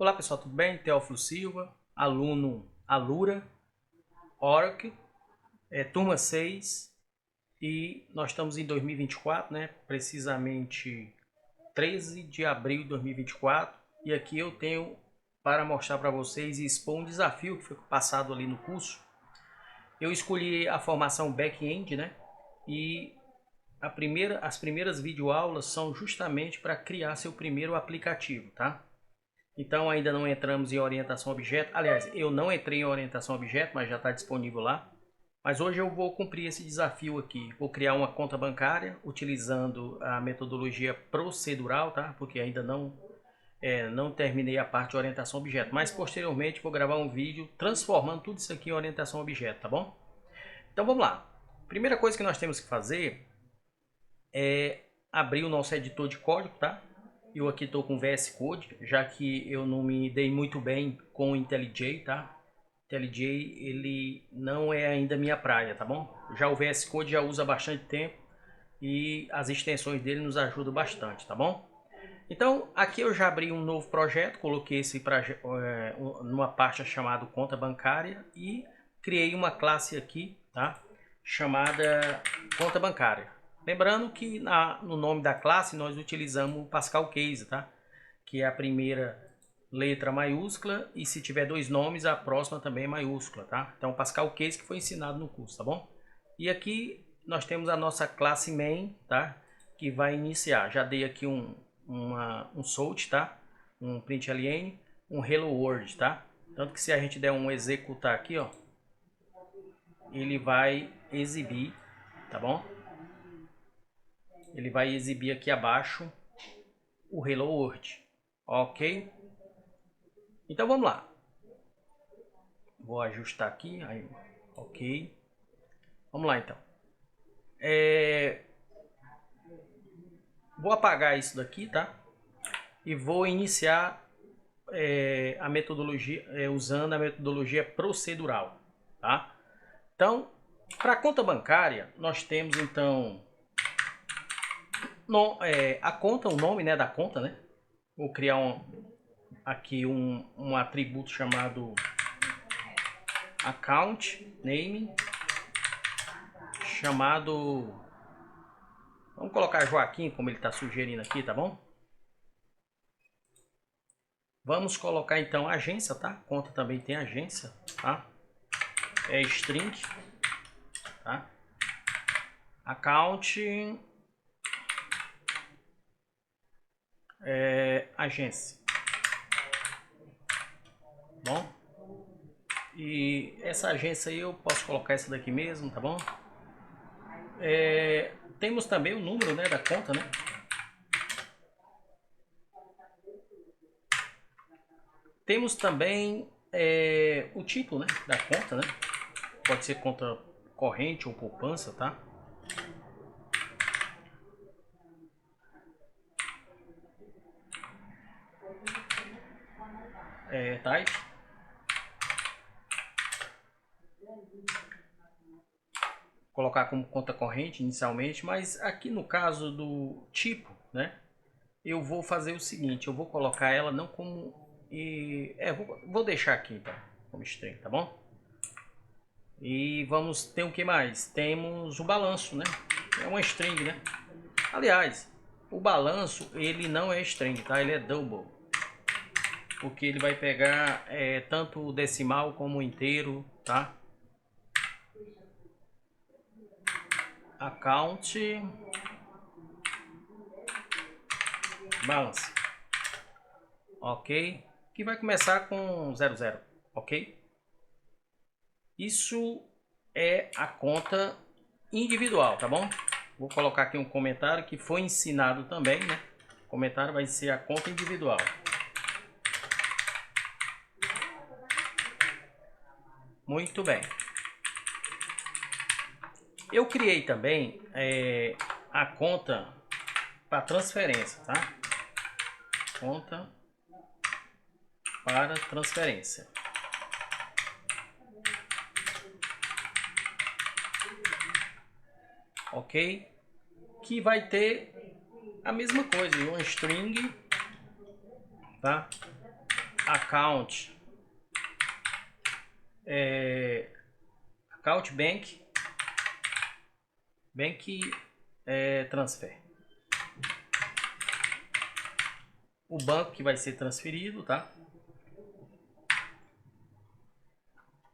Olá pessoal, tudo bem? Teófilo Silva, aluno Alura, Oracle, turma 6, e nós estamos em 2024, né? Precisamente 13 de abril de 2024, e aqui eu tenho para mostrar para vocês e expor um desafio que foi passado ali no curso. Eu escolhi a formação back-end, né? E as primeiras videoaulas são justamente para criar seu primeiro aplicativo, tá? Então ainda não entramos em orientação a objeto. Aliás, eu não entrei em orientação a objeto, mas já está disponível lá. Mas hoje eu vou cumprir esse desafio aqui. Vou criar uma conta bancária utilizando a metodologia procedural, tá? Porque ainda não terminei a parte de orientação a objeto. Mas posteriormente vou gravar um vídeo transformando tudo isso aqui em orientação a objeto, tá bom? Então vamos lá. Primeira coisa que nós temos que fazer é abrir o nosso editor de código, tá? Eu aqui estou com VS Code, já que eu não me dei muito bem com o IntelliJ, tá? IntelliJ, ele não é ainda minha praia, tá bom? Já o VS Code já usa bastante tempo e as extensões dele nos ajudam bastante, tá bom? Então, aqui eu já abri um novo projeto, coloquei esse numa pasta chamada conta bancária e criei uma classe aqui, tá? Chamada conta bancária. Lembrando que no nome da classe nós utilizamos o Pascal Case, tá? Que é a primeira letra maiúscula e se tiver dois nomes a próxima também é maiúscula, tá? Então Pascal Case que foi ensinado no curso, tá bom? E aqui nós temos a nossa classe main, tá? Que vai iniciar. Já dei aqui um sort, tá? Um println, um hello world, tá? Tanto que se a gente der um executar aqui, ó, ele vai exibir, tá bom? Ele vai exibir aqui abaixo o Hello World, ok? Então vamos lá. Vou ajustar aqui, aí, ok. Vamos lá então. Vou apagar isso daqui, tá? E vou iniciar a metodologia usando a metodologia procedural, tá? Então, para a conta bancária, nós temos então a conta, o nome, né, da conta, né? Vou criar aqui um atributo chamado account name, chamado, vamos colocar Joaquim, como ele está sugerindo aqui, tá bom? Vamos colocar então agência, tá? Conta também tem agência, tá? É string, tá? Account agência, bom? E essa agência aí eu posso colocar essa daqui mesmo, tá bom? Temos também o número, né, da conta, né? Temos também o tipo, né, da conta, né? Pode ser conta corrente ou poupança, tá? Type. Colocar como conta corrente inicialmente, mas aqui no caso do tipo, né? Eu vou fazer o seguinte, eu vou colocar ela não como vou deixar aqui então, como string, tá bom? E vamos ter o que mais? Temos o balanço, né? É uma string, né? Aliás, o balanço ele não é string, tá? Ele é double, porque ele vai pegar tanto o decimal como o inteiro, tá? Account balance, ok? Que vai começar com 00, ok? Isso é a conta individual, tá bom? Vou colocar aqui um comentário que foi ensinado também, né? O comentário vai ser a conta individual. Muito bem. Eu criei também a conta para transferência, tá? Conta para transferência. Ok? Que vai ter a mesma coisa, uma string, tá? account, account bank transfer. O banco que vai ser transferido, tá?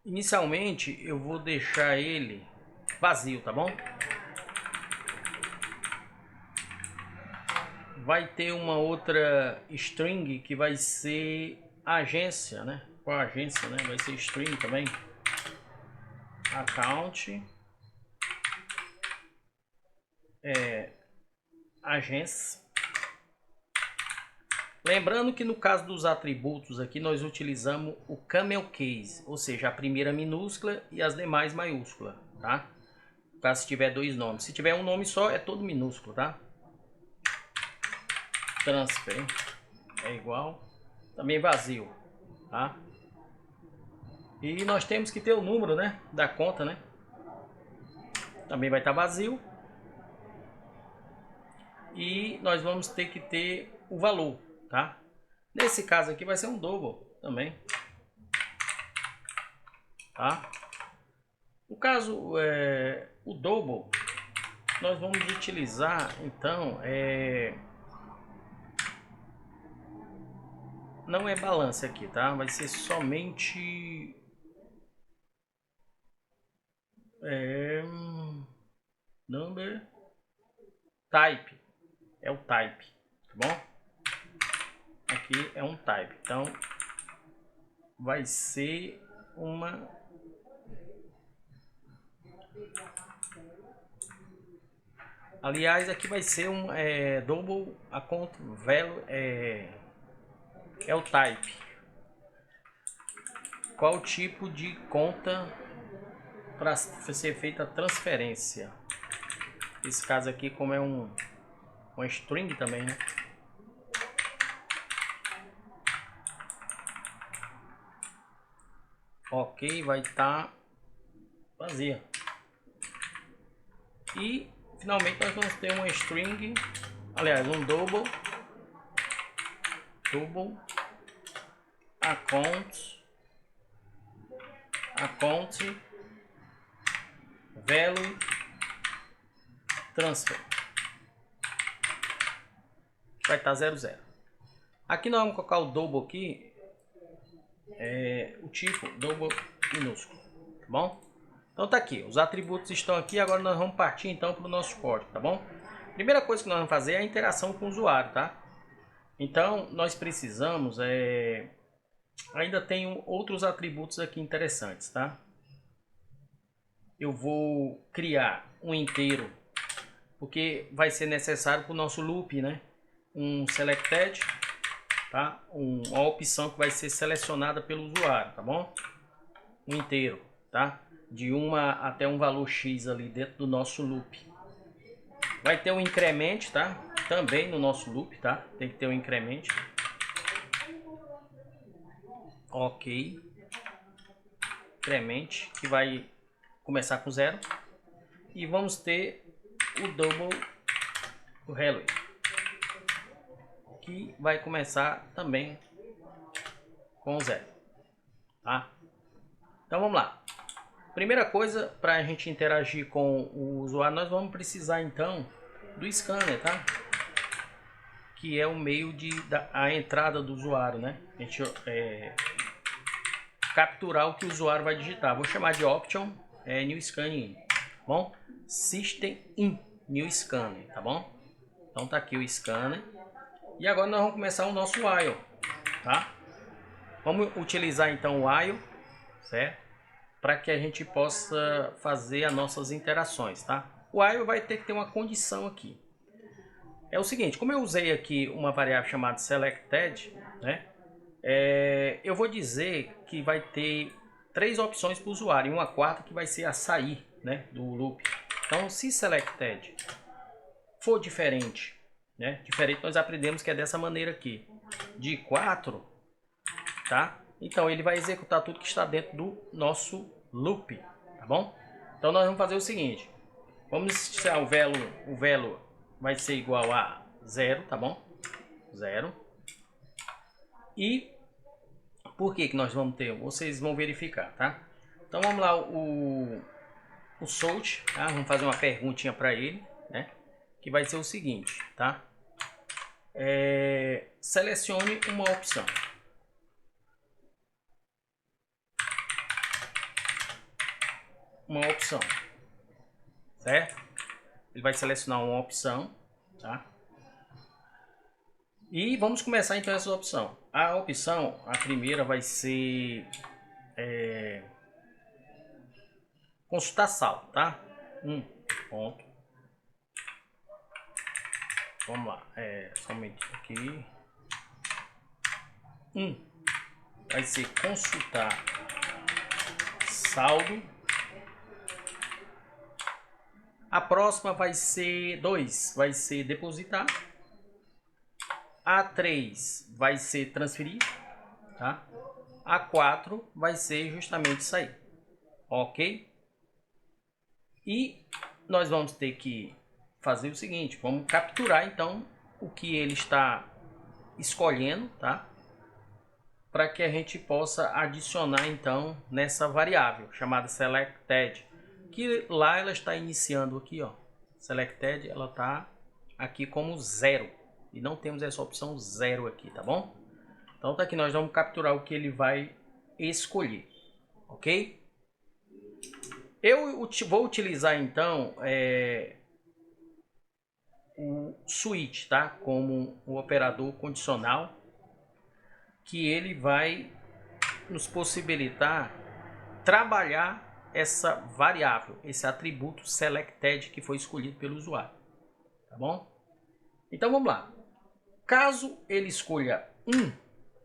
Inicialmente eu vou deixar ele vazio, tá bom? Vai ter uma outra string que vai ser agência, né? Qual agência, né? Vai ser string também. Account, agência. Lembrando que no caso dos atributos aqui nós utilizamos o camel case, ou seja, a primeira minúscula e as demais maiúsculas, tá? Caso se tiver dois nomes. Se tiver um nome só, é todo minúsculo, tá? Transfer é igual, também vazio, tá? E nós temos que ter o número, né, da conta, né? Também vai estar vazio. E nós vamos ter que ter o valor, tá? Nesse caso aqui vai ser um double também, tá? No caso, o double, nós vamos utilizar, então, não é balance aqui, tá? Vai ser somente number type, é o type, tá bom? Aqui é um type, então vai ser uma aliás, aqui vai ser um double account value, é o type. Qual tipo de conta para ser feita a transferência? Esse caso aqui, como é uma string também, né? Ok, vai estar vazia. E finalmente nós vamos ter uma string, aliás, um double account value transfer. Vai estar 00. Aqui nós vamos colocar o double aqui, o tipo double minúsculo, tá bom? Então tá aqui, os atributos estão aqui, agora nós vamos partir então para o nosso código, tá bom? Primeira coisa que nós vamos fazer é a interação com o usuário, tá? Então nós precisamos, ainda tem outros atributos aqui interessantes, tá? Eu vou criar um inteiro, porque vai ser necessário para o nosso loop, né? Um selected, tá? Uma opção que vai ser selecionada pelo usuário, tá bom? Um inteiro, tá? De 1 até um valor X ali dentro do nosso loop. Vai ter um increment, tá? Também no nosso loop, tá? Tem que ter um increment. Ok. Increment, que vai começar com 0. E vamos ter o double, o hello, que vai começar também com 0, tá? Então vamos lá. Primeira coisa, para a gente interagir com o usuário, nós vamos precisar então do scanner, tá? Que é o meio a entrada do usuário, né? A gente capturar o que o usuário vai digitar. Vou chamar de option new scanner, tá bom? System in new scanner, tá bom? Então tá aqui o scanner. E agora nós vamos começar o nosso while, tá? Vamos utilizar então o while, certo? Para que a gente possa fazer as nossas interações, tá? O while vai ter que ter uma condição aqui. É o seguinte, como eu usei aqui uma variável chamada selected, né? Eu vou dizer que vai ter 3 opções para o usuário e uma quarta que vai ser a sair, né, do loop. Então, se selected for diferente, né? Diferente nós aprendemos que é dessa maneira aqui, de 4, tá? Então ele vai executar tudo que está dentro do nosso loop, tá bom? Então nós vamos fazer o seguinte, vamos iniciar o value vai ser igual a 0, tá bom? 0. E Por que nós vamos ter? Vocês vão verificar, tá? Então vamos lá, o Solt, tá? Vamos fazer uma perguntinha para ele, né? Que vai ser o seguinte, tá? Selecione uma opção. Uma opção, certo? Ele vai selecionar uma opção, tá? E vamos começar então essa opção. A opção, a primeira vai ser consultar saldo, tá? Ponto. Vamos lá, somente aqui. Vai ser consultar saldo. A próxima vai ser 2, vai ser depositar. A 3 vai ser transferir, tá? A 4 vai ser justamente sair, ok? E nós vamos ter que fazer o seguinte, vamos capturar então o que ele está escolhendo, tá? Para que a gente possa adicionar então nessa variável chamada selected, que lá ela está iniciando aqui, ó, selected, ela está aqui como 0 e não temos essa opção 0 aqui, tá bom? Então tá aqui, nós vamos capturar o que ele vai escolher, ok? Eu vou utilizar então o switch, tá? Como o operador condicional, que ele vai nos possibilitar trabalhar essa variável, esse atributo selected que foi escolhido pelo usuário, tá bom? Então vamos lá. Caso ele escolha 1,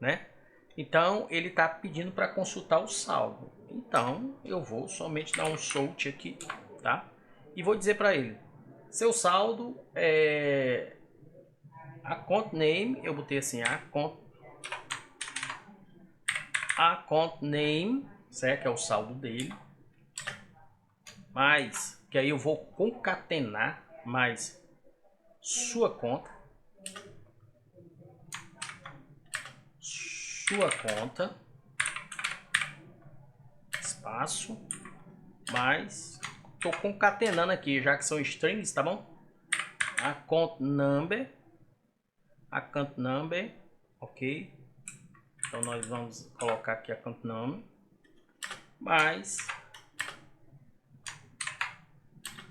né? Então ele está pedindo para consultar o saldo. Então eu vou somente dar um solt aqui, tá? E vou dizer para ele, seu saldo é account name, eu botei assim, account name, certo? Que é o saldo dele. Mais, que aí eu vou concatenar mais sua conta. Sua conta. Espaço. Mais. Tô concatenando aqui, já que são strings, tá bom? Account number. Account number. Ok. Então nós vamos colocar aqui account number. Mais.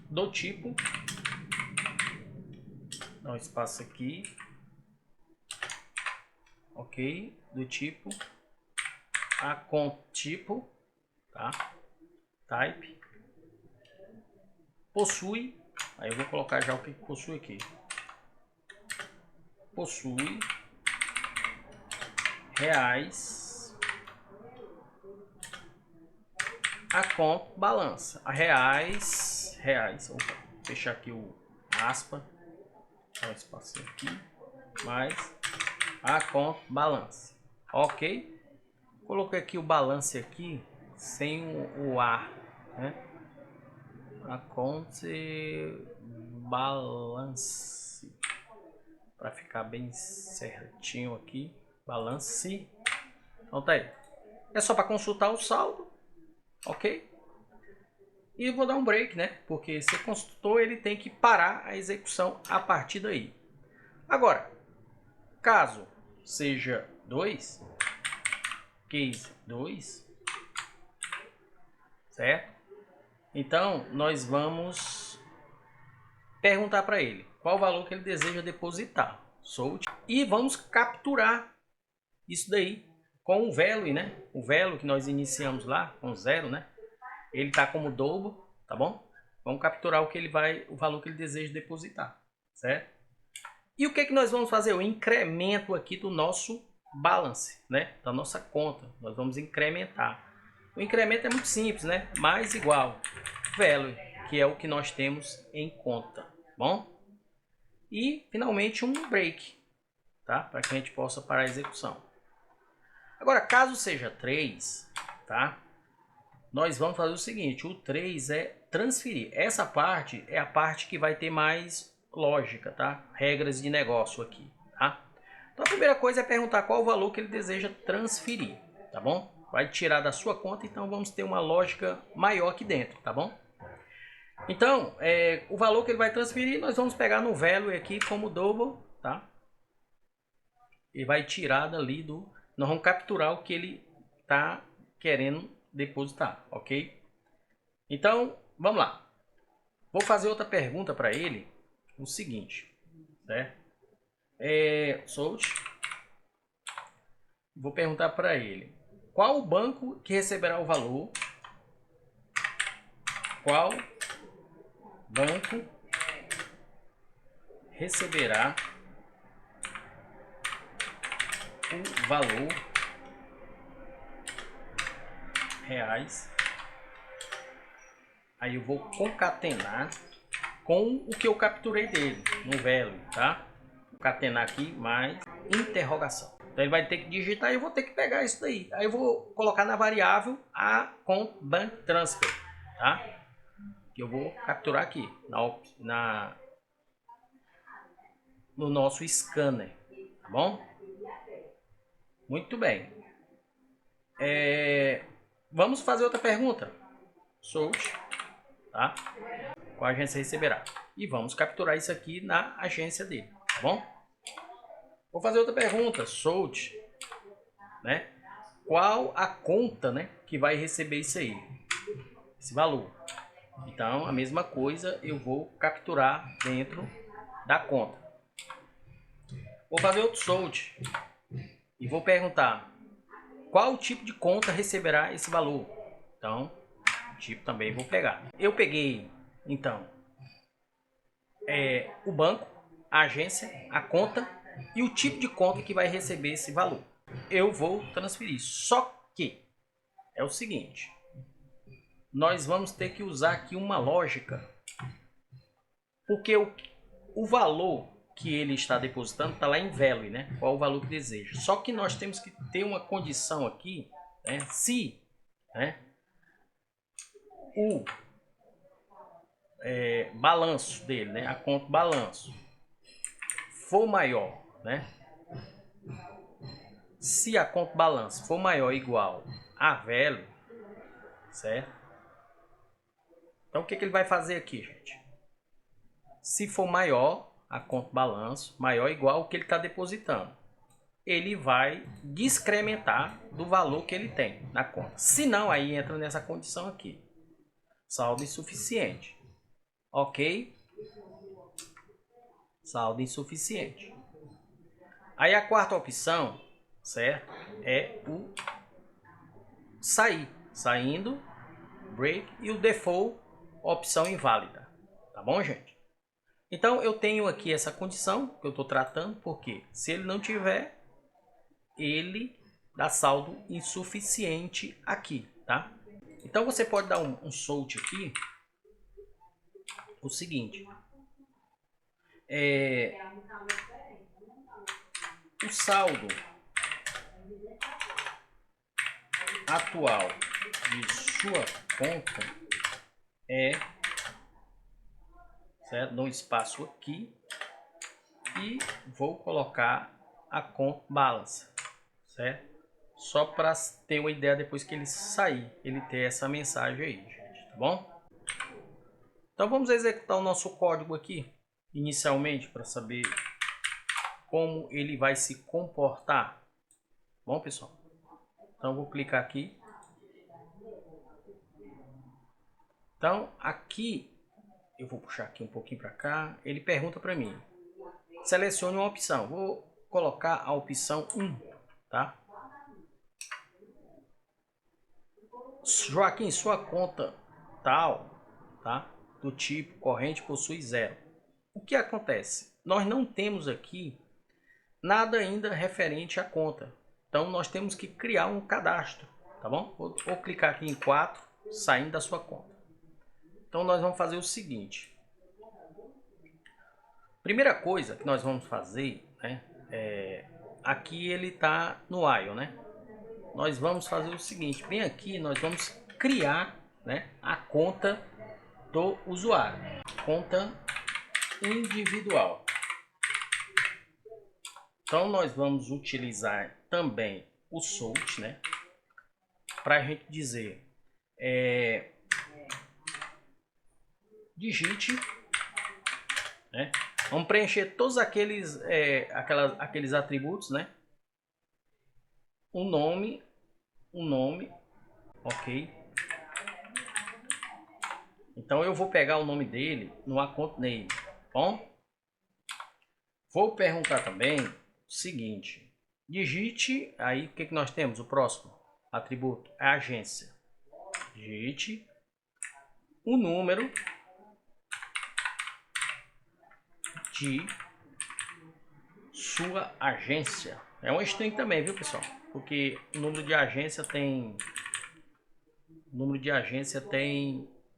Do tipo, dá um espaço aqui, ok, do tipo, account tipo, tá, type, possui, aí eu vou colocar já o que possui aqui, possui reais, account balança, reais, opa, fechar aqui o aspa, dá um espaço aqui, mais account balance, ok? Coloquei aqui o balance aqui sem o A, né? Account balance, para ficar bem certinho aqui, balance. Então tá aí. É só para consultar o saldo, ok? E vou dar um break, né? Porque se consultou, ele tem que parar a execução a partir daí. Agora, caso seja 2, case 2, certo? Então, nós vamos perguntar para ele qual o valor que ele deseja depositar. Solt. E vamos capturar isso daí com o value, né? O value que nós iniciamos lá com 0, né? Ele está como double, tá bom? Vamos capturar o valor que ele deseja depositar, certo? E o que que nós vamos fazer? O incremento aqui do nosso balance, né? Da nossa conta. Nós vamos incrementar. O incremento é muito simples, né? Mais igual value, que é o que nós temos em conta, bom? E finalmente um break, tá? Para que a gente possa parar a execução. Agora, caso seja 3, tá? Nós vamos fazer o seguinte, o 3 é transferir. Essa parte é a parte que vai ter mais lógica, tá? Regras de negócio aqui, tá? Então a primeira coisa é perguntar qual o valor que ele deseja transferir. tá bom? Vai tirar da sua conta, então vamos ter uma lógica maior aqui dentro, tá bom? Então, o valor que ele vai transferir, nós vamos pegar no value aqui como double, tá? E vai tirar dali nós vamos capturar o que ele tá querendo depositar, ok? Então, vamos lá. Vou fazer outra pergunta para ele, o seguinte, certo? Sold. Vou perguntar para ele, qual o banco que receberá o valor? Qual banco receberá o valor reais? Aí eu vou concatenar com o que eu capturei dele no value, tá? Concatenar aqui mais interrogação. Então ele vai ter que digitar e eu vou ter que pegar isso daí. Aí eu vou colocar na variável a com bank transfer, tá? Que eu vou capturar aqui no nosso scanner, tá bom? Muito bem. Vamos fazer outra pergunta. Sold, tá? Qual agência receberá? E vamos capturar isso aqui na agência dele, tá bom? Vou fazer outra pergunta. Sold, né? Qual a conta, né, que vai receber isso aí? Esse valor. Então, a mesma coisa eu vou capturar dentro da conta. Vou fazer outro sold e vou perguntar qual tipo de conta receberá esse valor. Então, tipo também vou pegar. Eu peguei, então, o banco, a agência, a conta e o tipo de conta que vai receber esse valor. Eu vou transferir. Só que é o seguinte, nós vamos ter que usar aqui uma lógica, porque o valor que ele está depositando está lá em value, né? Qual o valor que deseja. Só que nós temos que ter uma condição aqui, né? Se, né, o balanço dele, né, a conta balanço for maior, né? Se a conta balanço for maior ou igual a value, certo? Então o que ele vai fazer aqui, gente? Se for maior a conta balanço, maior ou igual ao que ele está depositando, ele vai descrementar do valor que ele tem na conta. Se não, aí entra nessa condição aqui. Saldo insuficiente. Ok? Saldo insuficiente. Aí a quarta opção, certo? É o sair. Saindo, break, e o default, opção inválida. Tá bom, gente? Então eu tenho aqui essa condição que eu estou tratando, porque se ele não tiver, ele dá saldo insuficiente aqui, tá? Então você pode dar um sold aqui, o seguinte, o saldo atual de sua conta certo? Dou um espaço aqui e vou colocar a conta balance, certo? Só para ter uma ideia depois que ele sair, ele ter essa mensagem aí, gente, tá bom? Então vamos executar o nosso código aqui inicialmente para saber como ele vai se comportar. Bom, pessoal? Então vou clicar aqui. Então aqui eu vou puxar aqui um pouquinho para cá. Ele pergunta para mim, selecione uma opção. Vou colocar a opção 1, tá? Joaquim, sua conta tal, tá? Do tipo corrente possui 0. O que acontece? Nós não temos aqui nada ainda referente à conta. Então nós temos que criar um cadastro, tá bom? Vou clicar aqui em 4, saindo da sua conta. Então nós vamos fazer o seguinte. Primeira coisa que nós vamos fazer, né? Aqui ele está no IO, né? Nós vamos fazer o seguinte, bem aqui nós vamos criar, né, a conta do usuário, conta individual. Então nós vamos utilizar também o sold, né? para a gente dizer digite, né? Vamos preencher todos aqueles atributos, né? O nome, ok? Então eu vou pegar o nome dele no account name, bom? Vou perguntar também o seguinte: digite, aí o que nós temos? O próximo atributo é agência. Digite o número de sua agência. É um string também, viu, pessoal? Porque o número de agência tem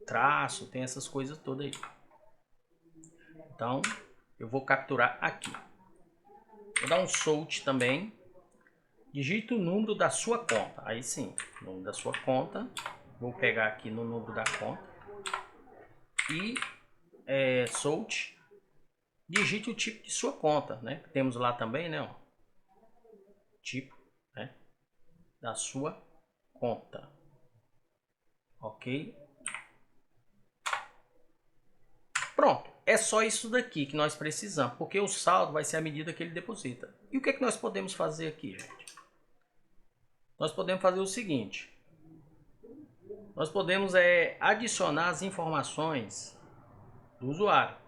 traço, tem essas coisas todas aí. Então, eu vou capturar aqui. Vou dar um salt também. Digite o número da sua conta. Aí sim, o número da sua conta. Vou pegar aqui no número da conta. E salt. Digite o tipo de sua conta, né? Temos lá também, né? Ó, tipo, né? Da sua conta. Ok? Pronto. É só isso daqui que nós precisamos, porque o saldo vai ser a medida que ele deposita. E o que é que nós podemos fazer aqui, gente? Nós podemos fazer o seguinte. Nós podemos adicionar as informações do usuário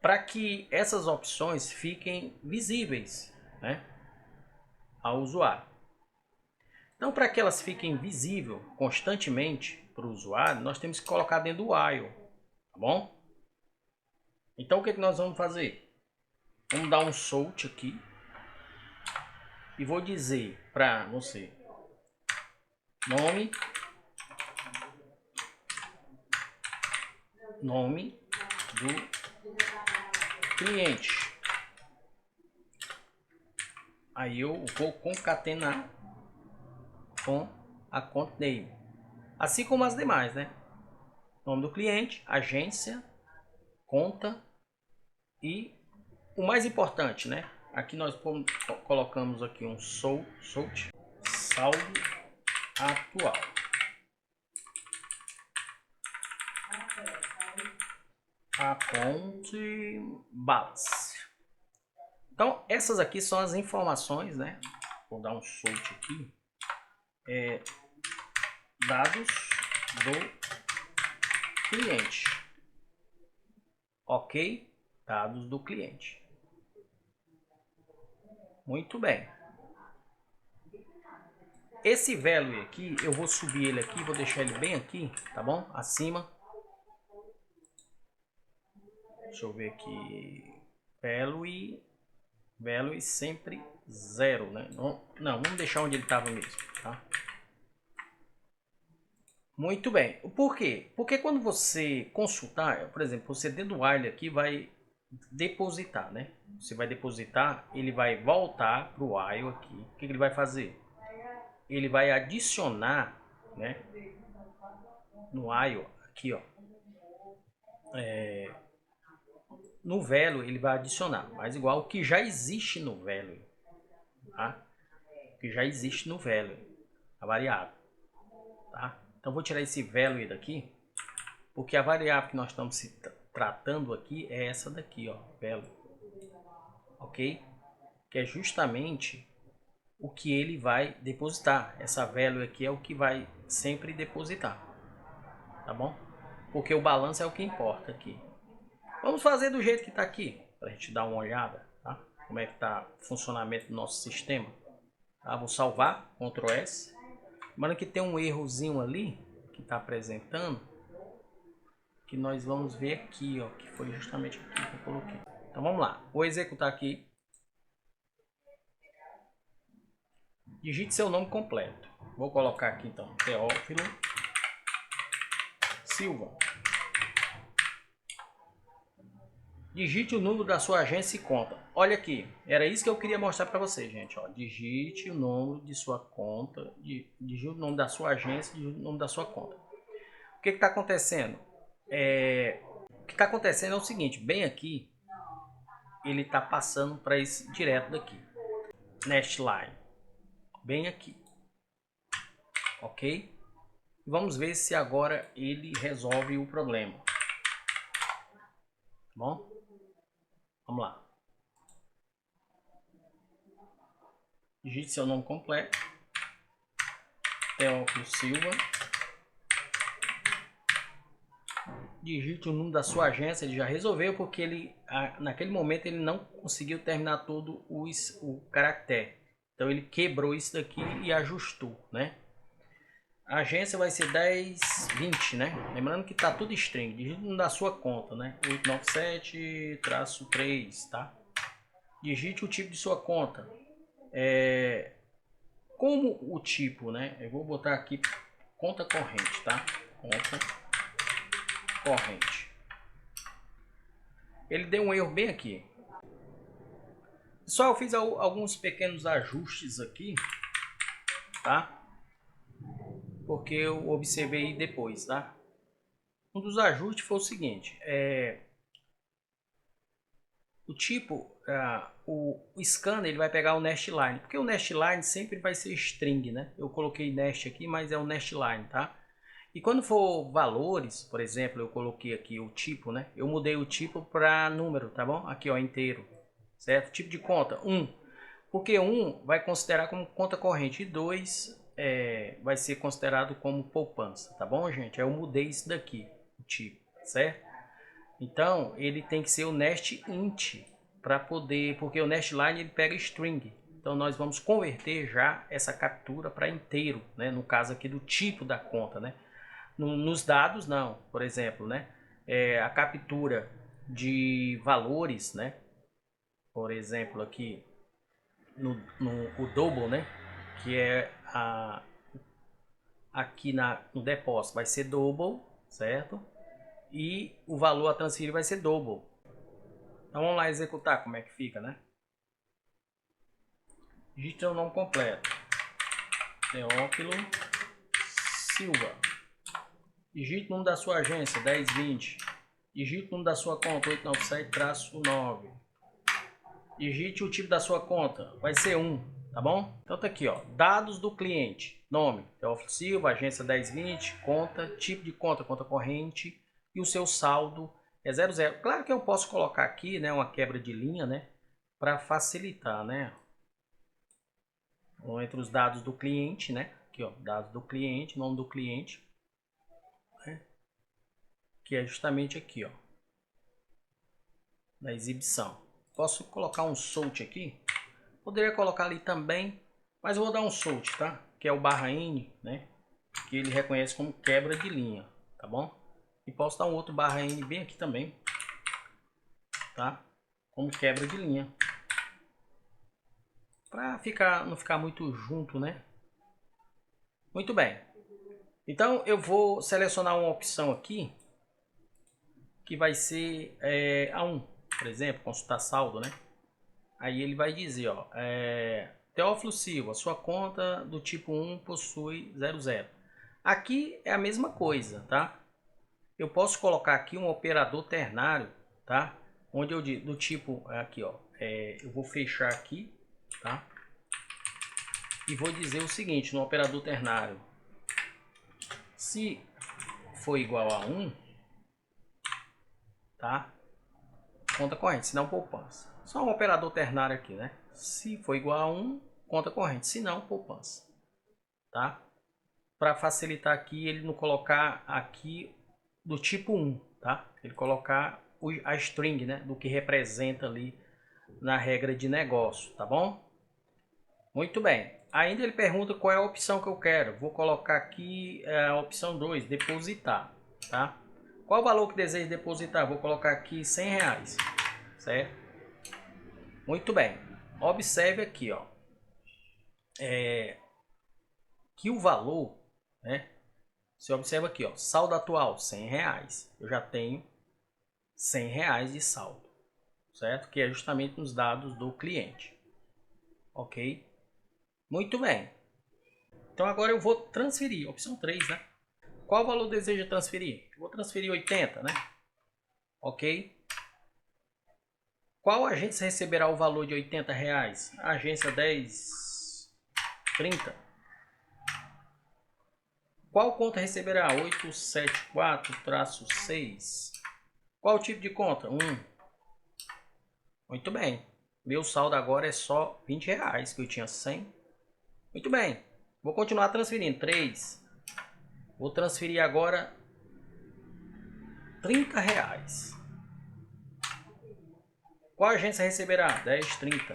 para que essas opções fiquem visíveis, né, ao usuário. Então, para que elas fiquem visíveis constantemente para o usuário, nós temos que colocar dentro do while, tá bom? Então, o que nós vamos fazer? Vamos dar um salt aqui e vou dizer para você nome do cliente. Aí eu vou concatenar com a account name, assim como as demais, né? Nome do cliente, agência, conta e o mais importante, né? Aqui nós colocamos aqui um saldo atual. Account balance. Então essas aqui são as informações, né? Vou dar um salt aqui. Dados do cliente. Ok? Dados do cliente. Muito bem. Esse value aqui, eu vou subir ele aqui, vou deixar ele bem aqui, tá bom? Acima. Deixa eu ver aqui. Value sempre 0, né? Não, vamos deixar onde ele estava mesmo, tá? Muito bem. Por quê? Porque quando você consultar, por exemplo, você dentro do while aqui vai depositar, né? Você vai depositar, ele vai voltar para o while aqui. O que ele vai fazer? Ele vai adicionar, né? No while aqui, ó. No value ele vai adicionar, mas igual o que já existe no value, tá? O que já existe no value, a variável, tá? Então vou tirar esse value daqui, porque a variável que nós estamos tratando aqui é essa daqui, ó, value, ok? Que é justamente o que ele vai depositar. Essa value aqui é o que vai sempre depositar, tá bom? Porque o balanço é o que importa aqui. Vamos fazer do jeito que está aqui, para a gente dar uma olhada, tá? Como é que está o funcionamento do nosso sistema. Tá? Vou salvar, Ctrl S. Lembrando que tem um errozinho ali, que está apresentando, que nós vamos ver aqui, ó, que foi justamente aqui que eu coloquei. Então vamos lá, vou executar aqui. Digite seu nome completo. Vou colocar aqui então, Teófilo Silva. Digite o número da sua agência e conta. Olha aqui, era isso que eu queria mostrar para vocês, gente. Ó, digite o número de sua conta, digite o nome da sua agência, digite o nome da sua conta. O que está acontecendo? O que está acontecendo é o seguinte, bem aqui, ele está passando para esse direto daqui. Nest line, bem aqui. ok? Vamos ver se agora ele resolve o problema. Tá bom? Vamos lá. Digite seu nome completo. Teófilo Silva. Digite o número da sua agência. Ele já resolveu porque ele, naquele momento ele não conseguiu terminar todo o caractere. Então ele quebrou isso daqui e ajustou, né? A agência vai ser 1020, né? Lembrando que tá tudo string. Digite o número da sua conta, né? 897-3, tá? Digite o tipo de sua conta. Como o tipo, né? Eu vou botar aqui conta corrente, tá? Conta corrente. Ele deu um erro bem aqui. Só eu fiz alguns pequenos ajustes aqui, tá? Porque eu observei depois, tá? Um dos ajustes foi o seguinte, o tipo, o scanner ele vai pegar o nest line, porque o nest line sempre vai ser string, né? Eu coloquei nest aqui, mas é o nest line, tá? E quando for valores, por exemplo, eu coloquei aqui o tipo, né? Eu mudei o tipo para número, tá bom? Aqui, ó, inteiro, certo? Tipo de conta, 1. Porque 1 vai considerar como conta corrente e 2 vai ser considerado como poupança, tá bom, gente? Eu mudei isso daqui, o tipo, certo? Então, ele tem que ser o nest int para poder, porque o nest line ele pega string. Então, nós vamos converter já essa captura para inteiro, né? No caso aqui do tipo da conta, né? Nos dados, não. Por exemplo, né? A captura de valores, né? Por exemplo, aqui o double, né? Que é aqui no depósito vai ser double, certo? E o valor a transferir vai ser double. Então vamos lá executar como é que fica, né? Digite o nome completo. Teófilo Silva. Digite o número da sua agência, 1020. Digite o número da sua conta, 897-9. Digite o tipo da sua conta, vai ser 1, tá bom? Então tá aqui, ó, dados do cliente, nome, Teófilo Silva, agência 1020, conta, tipo de conta, conta corrente e o seu saldo é 00. Claro que eu posso colocar aqui, né, uma quebra de linha, né, para facilitar, né? Então, entre os dados do cliente, né, aqui, ó, dados do cliente, nome do cliente, né, que é justamente aqui, ó, na exibição. Posso colocar um salt aqui? Poderia colocar ali também, mas eu vou dar um salt, tá? Que é o barra N, né? Que ele reconhece como quebra de linha, tá bom? E posso dar um outro barra N bem aqui também, tá? Como quebra de linha. Para não ficar muito junto, né? Muito bem. Então eu vou selecionar uma opção aqui que vai ser A1, por exemplo, consultar saldo, né? Aí ele vai dizer, ó, Teófilo Silva, sua conta do tipo 1 possui 00. Aqui é a mesma coisa, tá? Eu posso colocar aqui um operador ternário, tá? Onde eu digo, do tipo, aqui ó, eu vou fechar aqui, tá? E vou dizer o seguinte, no operador ternário, se for igual a 1, tá? Conta corrente, se não poupança. Só um operador ternário aqui, né? Se for igual a 1, conta corrente, se não poupança, tá? Para facilitar aqui, ele não colocar aqui do tipo 1, tá? Ele colocar a string, né? Do que representa ali na regra de negócio, tá bom? Muito bem. Ainda ele pergunta qual é a opção que eu quero. Vou colocar aqui a opção 2, depositar, tá? Qual o valor que deseja depositar? Vou colocar aqui R$100, certo? Muito bem. Observe aqui, ó, que o valor, né? Você observa aqui, ó, saldo atual R$100. Eu já tenho R$100 de saldo, certo? Que é justamente nos dados do cliente, ok? Muito bem. Então agora eu vou transferir, opção 3, né? Qual valor deseja transferir? Eu vou transferir 80, né? Ok? Qual agência receberá o valor de R$80? A agência 1030. Qual conta receberá? 874-6. Qual tipo de conta? 1. Muito bem. Meu saldo agora é só R$20, que eu tinha 100. Muito bem. Vou continuar transferindo. 3. Vou transferir agora R$30. Qual agência receberá? 1030.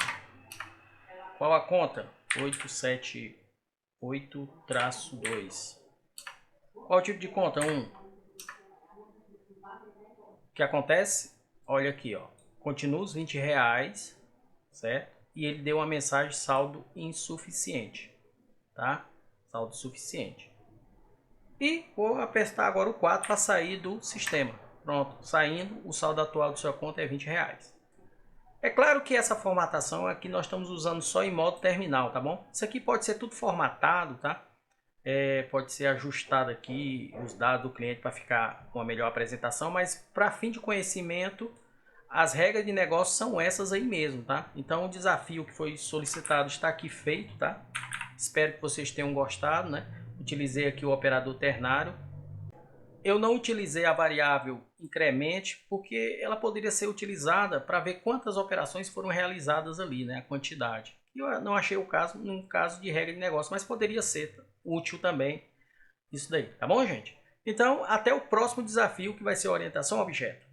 Qual a conta? 878-2. Qual tipo de conta? 1. O que acontece? Olha aqui, ó. Continua os R$20, certo? E ele deu uma mensagem saldo insuficiente, tá? Saldo suficiente. E vou apertar agora o 4 para sair do sistema. Pronto, saindo, o saldo atual de sua conta é R$20. É claro que essa formatação aqui nós estamos usando só em modo terminal, tá bom? Isso aqui pode ser tudo formatado, tá? Pode ser ajustado aqui os dados do cliente para ficar com uma melhor apresentação, mas para fim de conhecimento, as regras de negócio são essas aí mesmo, tá? Então o desafio que foi solicitado está aqui feito, tá? Espero que vocês tenham gostado, né? Utilizei aqui o operador ternário. Eu não utilizei a variável incremente porque ela poderia ser utilizada para ver quantas operações foram realizadas ali, né? A quantidade. Eu não achei o caso num caso de regra de negócio, mas poderia ser útil também isso daí, tá bom, gente? Então, até o próximo desafio que vai ser orientação a objeto.